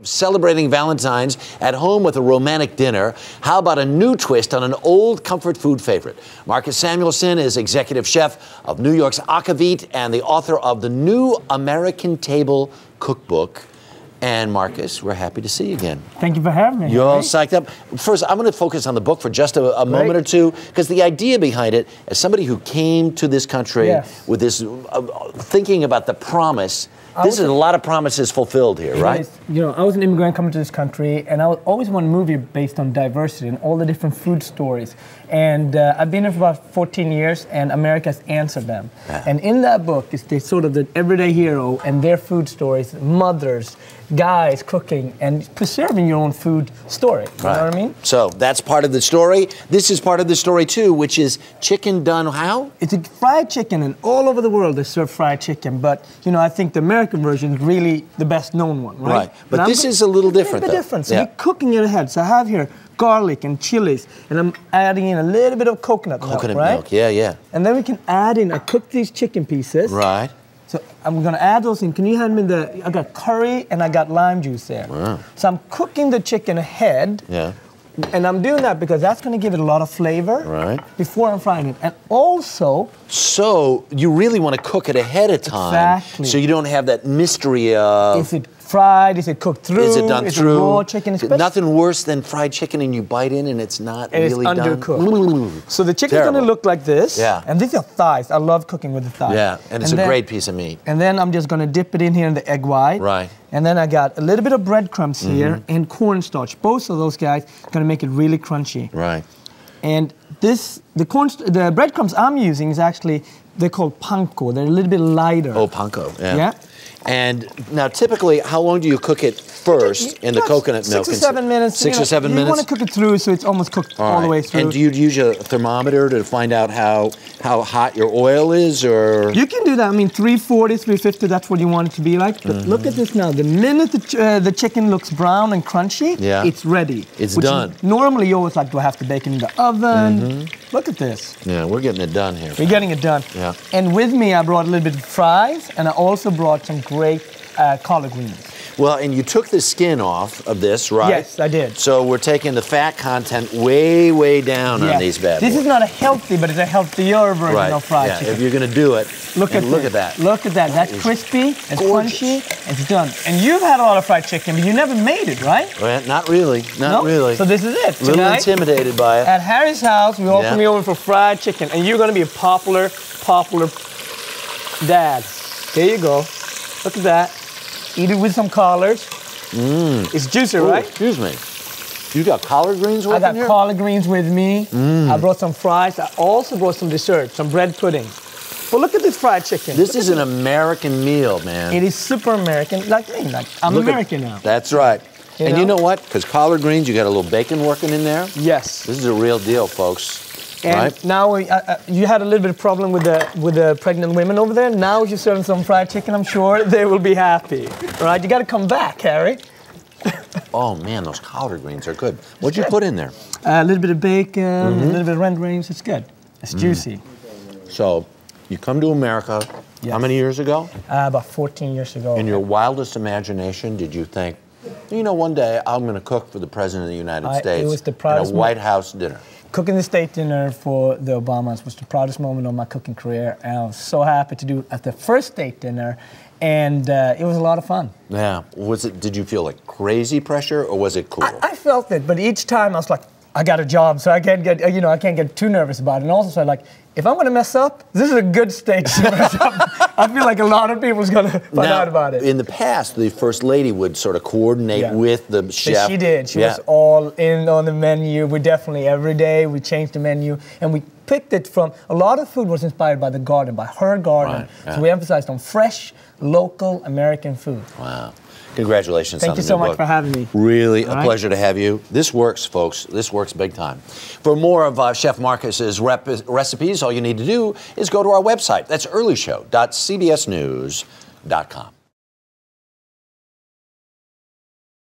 Celebrating Valentine's at home with a romantic dinner. How about a new twist on an old comfort food favorite? Marcus Samuelsson is executive chef of New York's Aquavit and the author of the New American Table Cookbook. And Marcus, we're happy to see you again. Thank you for having me. You're all psyched up. First, I'm going to focus on the book for just a moment or two, because the idea behind it, as somebody who came to this country with this, thinking about the promise, this is a lot of promises fulfilled here, right? You know, I was an immigrant coming to this country, and I always wanted a movie based on diversity and all the different food stories. And I've been here for about 14 years, and America has answered them. And in that book is the sort of the everyday hero and their food stories, mothers, guys cooking, and preserving your own food story. You know what I mean? So that's part of the story. This is part of the story too, which is chicken done how? It's a fried chicken, and all over the world they serve fried chicken. But you know, I think the American version is really the best known one, right? But this is a little different, though. Different. So you're cooking it ahead. So I have here garlic and chilies, and I'm adding in a little bit of coconut milk, right? Yeah. And then we can add in, I cook these chicken pieces. Right. So I'm gonna add those in. Can you hand me I got curry and I got lime juice there. Wow. So I'm cooking the chicken ahead. Yeah. And I'm doing that because that's gonna give it a lot of flavor before I'm frying it. And also... So you really want to cook it ahead of time. Exactly. So you don't have that mystery of... Is it fried? Is it cooked through? Is it done through? Is it raw chicken? Nothing worse than fried chicken and you bite in and it's not really done. It's undercooked. So the chicken's gonna look like this. Yeah. And these are thighs. I love cooking with the thighs. Yeah, and it's a great piece of meat. And then I'm just gonna dip it in here in the egg white. Right. And then I got a little bit of breadcrumbs here and cornstarch. Both of those guys gonna make it really crunchy. Right. And the breadcrumbs I'm using is actually, they're called panko. They're a little bit lighter. Oh, panko, yeah. And now, typically, how long do you cook it first in the coconut milk? 6 or 7 minutes. 6 or 7 minutes? You want to cook it through so it's almost cooked all the way through. And do you use a thermometer to find out how hot your oil is, or? You can do that. I mean, 340, 350, that's what you want it to be like. But look at this now. The minute the chicken looks brown and crunchy, it's ready. It's done. Normally, you always like, do I have to bake it in the oven? Look at this. Yeah, we're getting it done here. We're getting it done. Yeah. And with me, I brought a little bit of fries, and I also brought some great collard greens. Well, and you took the skin off of this, right? Yes, I did. So we're taking the fat content way, way down on these bad boys. This is not a healthy, but it's a healthier version of fried chicken. If you're going to do it, look at that. Look at that. That's crispy, it's crunchy, it's done. And you've had a lot of fried chicken, but you never made it, right? Well, not really. Not really. So this is it. A little intimidated by it. At Harry's house, we welcome you over for fried chicken, and you're going to be a popular dad. There you go. Look at that. Eat it with some collards. It's juicy, right? Excuse me. You got collard greens with you? I got collard greens with me. I brought some fries. I also brought some dessert, some bread pudding. But look at this fried chicken. This is an American meal, man. It is super American, like me. Like I'm American now. That's right. And you know what? Because collard greens, you got a little bacon working in there. Yes. This is a real deal, folks. And now you had a little bit of problem with the pregnant women over there. Now if you serve them some fried chicken, I'm sure they will be happy. All right, you got to come back, Harry. Oh man, those collard greens are good. What'd you put in there? A little bit of bacon, a little bit of renderings. It's good. It's juicy. So, you come to America. How many years ago? About 14 years ago. In your wildest imagination, did you think, you know, one day I'm going to cook for the President of the United States it was the proudest in a White House dinner? Cooking the state dinner for the Obamas was the proudest moment of my cooking career, and I was so happy to do it at the first state dinner, and it was a lot of fun. Yeah. Did you feel like crazy pressure, or was it cool? I felt it, but each time I was like, I got a job, so I can't get, I can't get too nervous about it. And also, so like, if I'm gonna mess up, this is a good stage to mess up. I feel like a lot of people's gonna find out about it. In the past, the First Lady would sort of coordinate with the chef. She did. She was all in on the menu. We definitely, every day, we changed the menu. And we picked it from, a lot of food was inspired by the garden, by her garden. So we emphasized on fresh, local, American food. Wow. Congratulations on the new book. Thank you so much for having me. Really a pleasure to have you. This works, folks. This works big time. For more of Chef Marcus's recipes, all you need to do is go to our website. That's earlyshow.cbsnews.com.